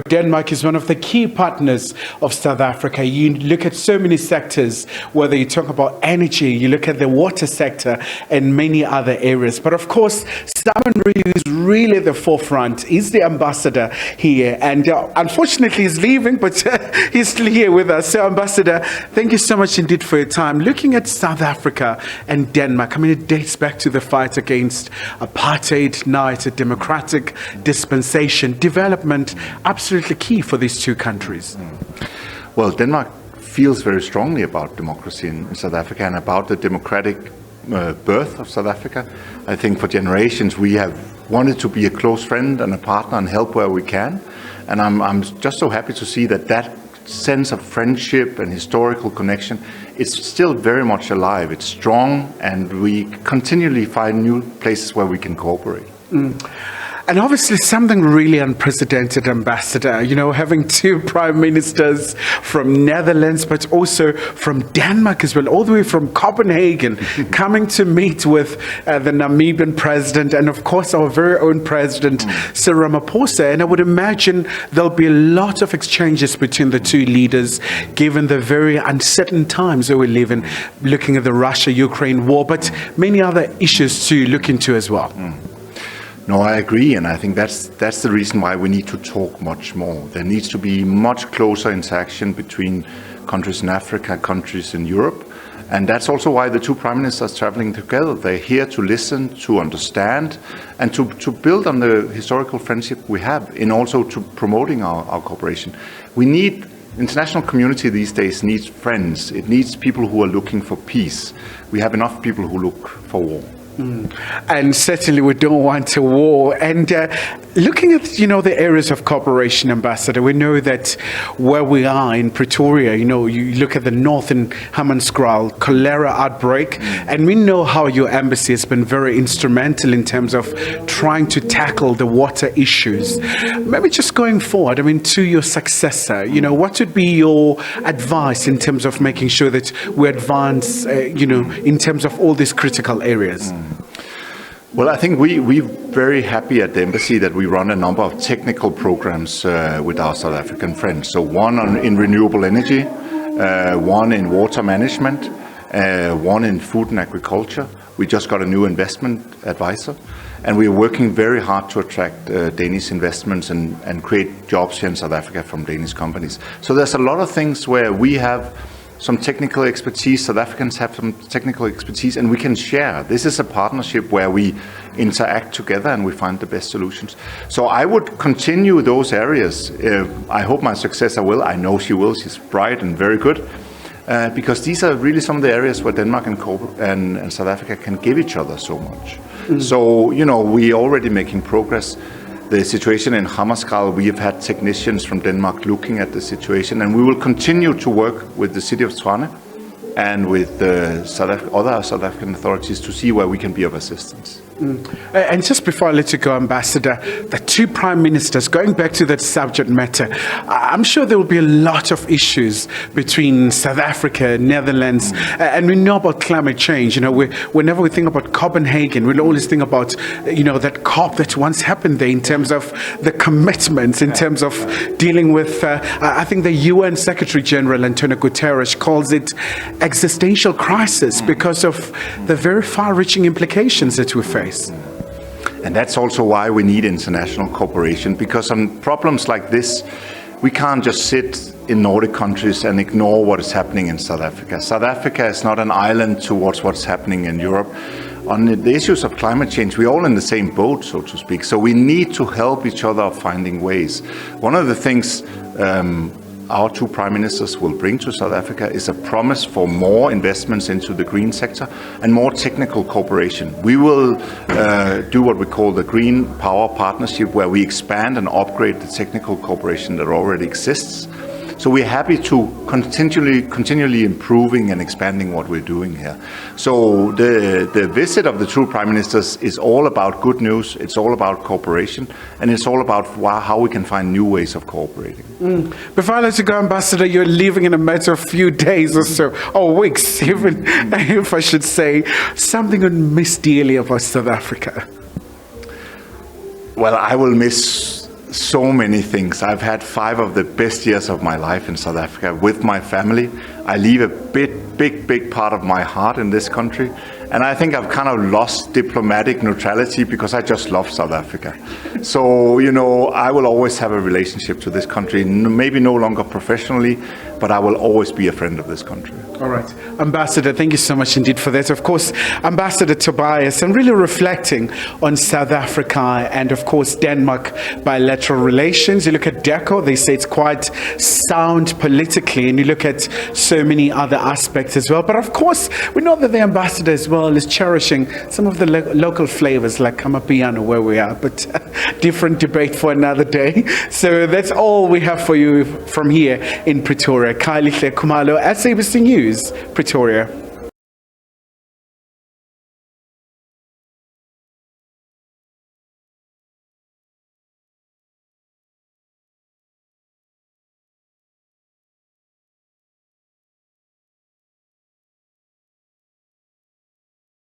Denmark is one of the key partners of South Africa. You look at so many sectors, whether you talk about energy, you look at the water sector and many other areas. But of course, someone who is really the forefront is the ambassador here. And unfortunately, he's leaving, but he's still here with us. So, Ambassador, thank you so much indeed for your time. Looking at South Africa and Denmark, I mean, it dates back to the fight against apartheid. Now it's a democratic dispensation. Development, absolutely key for these two countries. Well, Denmark feels very strongly about democracy in South Africa and about the democratic birth of South Africa. I think for generations we have wanted to be a close friend and a partner and help where we can. And I'm just so happy to see that sense of friendship and historical connection is still very much alive. It's strong, and we continually find new places where we can cooperate. And obviously something really unprecedented, Ambassador, you know, having two prime ministers from Netherlands, but also from Denmark as well, all the way from Copenhagen, coming to meet with the Namibian president and, of course, our very own president, Cyril Ramaphosa. And I would imagine there'll be a lot of exchanges between the two leaders, given the very uncertain times that we live in, looking at the Russia-Ukraine war, but many other issues to look into as well. No, I agree, and I think that's the reason why we need to talk much more. There needs to be much closer interaction between countries in Africa, countries in Europe, and that's also why the two prime ministers are traveling together. They're here to listen, to understand, and to build on the historical friendship we have, and also to promoting our cooperation. International community these days needs friends. It needs people who are looking for peace. We have enough people who look for war. And certainly we don't want a war. And looking at, you know, the areas of cooperation, Ambassador, we know that where we are in Pretoria, you know, you look at the north in Hammanskraal, cholera outbreak, and we know how your embassy has been very instrumental in terms of trying to tackle the water issues. Maybe just going forward, I mean, to your successor, you know, what would be your advice in terms of making sure that we advance, you know, in terms of all these critical areas? Well, I think we're very happy at the embassy that we run a number of technical programs with our South African friends. So one in renewable energy, one in water management, one in food and agriculture. We just got a new investment advisor, and we are working very hard to attract Danish investments and create jobs here in South Africa from Danish companies. So there's a lot of things where we have some technical expertise, South Africans have some technical expertise, and we can share. This is a partnership where we interact together and we find the best solutions. So I would continue those areas. I hope my successor will. I know she will. She's bright and very good. Because these are really some of the areas where Denmark and South Africa can give each other so much. So, you know, we're already making progress. The situation in Hammanskraal, we have had technicians from Denmark looking at the situation, and we will continue to work with the city of Tshwane and with the other South African authorities to see where we can be of assistance. And just before I let you go, Ambassador, the two prime ministers, going back to that subject matter, I'm sure there will be a lot of issues between South Africa, Netherlands, and we know about climate change. You know, whenever we think about Copenhagen, we'll always think about, you know, that COP that once happened there in terms of the commitments, in terms of dealing with, I think the UN Secretary General, Antonio Guterres, calls it existential crisis because of the very far-reaching implications that we face. And that's also why we need international cooperation, because on problems like this, we can't just sit in Nordic countries and ignore what is happening in South Africa. South Africa is not an island towards what's happening in Europe. On the issues of climate change, we're all in the same boat, so to speak. So we need to help each other finding ways. One of the things our two prime ministers will bring to South Africa is a promise for more investments into the green sector and more technical cooperation. We will do what we call the Green Power Partnership, where we expand and upgrade the technical cooperation that already exists. So we're happy to continually improving and expanding what we're doing here. So the visit of the two prime ministers is all about good news, it's all about cooperation, and it's all about how we can find new ways of cooperating. Before I let you go, Ambassador, you're leaving in a matter of few days or so, or weeks, even if I should say, something you miss dearly about South Africa. Well, I will miss so many things. I've had 5 of the best years of my life in South Africa with my family. I leave a big part of my heart in this country. And I think I've kind of lost diplomatic neutrality because I just love South Africa. So, you know, I will always have a relationship to this country, maybe no longer professionally, but I will always be a friend of this country. All right. Ambassador, thank you so much indeed for that. Of course, Ambassador Tobias, and really reflecting on South Africa and, of course, Denmark bilateral relations. You look at DECO, they say it's quite sound politically, and you look at so many other aspects as well. But, of course, we know that the ambassador as well is cherishing some of the local flavors like Amapiano where we are, but different debate for another day. So that's all we have for you from here in Pretoria. Kylie Kumalo, SABC News, Pretoria.